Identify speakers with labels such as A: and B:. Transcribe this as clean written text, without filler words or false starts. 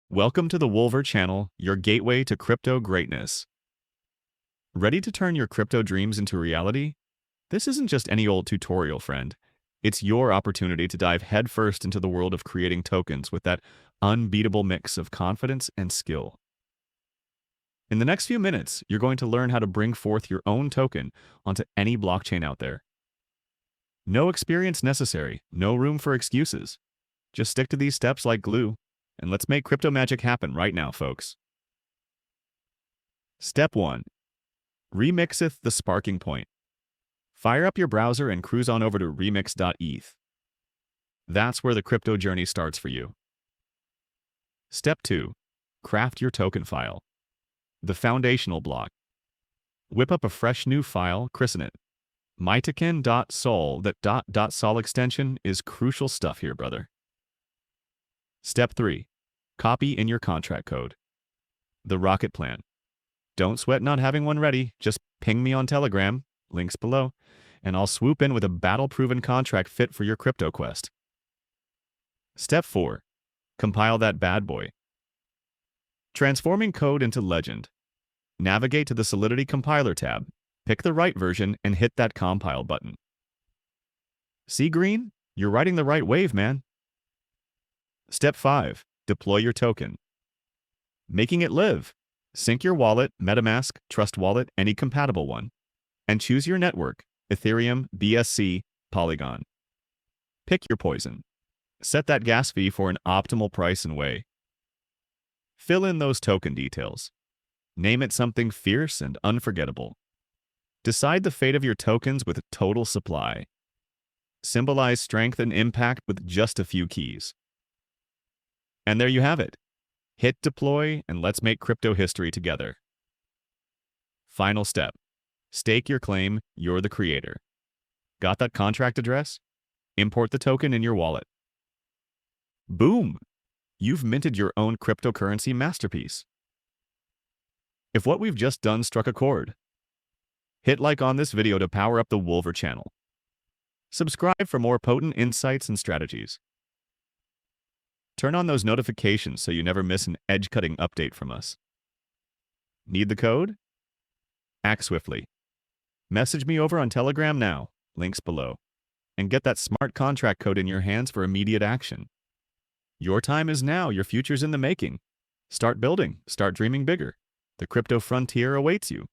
A: Welcome to the Wolver channel, your gateway to crypto greatness. Ready to turn your crypto dreams into reality? This isn't just any old tutorial, friend. It's your opportunity to dive headfirst into the world of creating tokens with that unbeatable mix of confidence and skill. In the next few minutes, you're going to learn how to bring forth your own token onto any blockchain out there. No experience necessary, no room for excuses. Just stick to these steps like glue, and let's make crypto magic happen right now, folks. Step 1. Remixeth the sparking point. Fire up your browser and cruise on over to remix.eth. That's where the crypto journey starts for you. Step 2. Craft your token file. The foundational block. Whip up a fresh new file, christen it. mytoken.sol. That .sol extension is crucial stuff here, brother. Step 3. Copy in your contract code. The rocket plan. Don't sweat not having one ready, just ping me on Telegram, links below, and I'll swoop in with a battle-proven contract fit for your crypto quest. Step 4. Compile that bad boy. Transforming code into legend. Navigate to the Solidity Compiler tab, pick the right version, and hit that compile button. See green? You're riding the right wave, man. Step 5. Deploy your token. Making it live. Sync your wallet, MetaMask, Trust Wallet, any compatible one. And choose your network, Ethereum, BSC, Polygon. Pick your poison. Set that gas fee for an optimal price and way. Fill in those token details. Name it something fierce and unforgettable. Decide the fate of your tokens with a total supply. Symbolize strength and impact with just a few keys. And there you have it. Hit deploy and let's make crypto history together. Final step. Stake your claim, you're the creator. Got that contract address? Import the token in your wallet. Boom! You've minted your own cryptocurrency masterpiece. If what we've just done struck a chord, hit like on this video to power up the Wolver channel. Subscribe for more potent insights and strategies. Turn on those notifications so you never miss an edge-cutting update from us. Need the code? Act swiftly. Message me over on Telegram now, links below, and get that smart contract code in your hands for immediate action. Your time is now, your future's in the making. Start building, start dreaming bigger. The crypto frontier awaits you.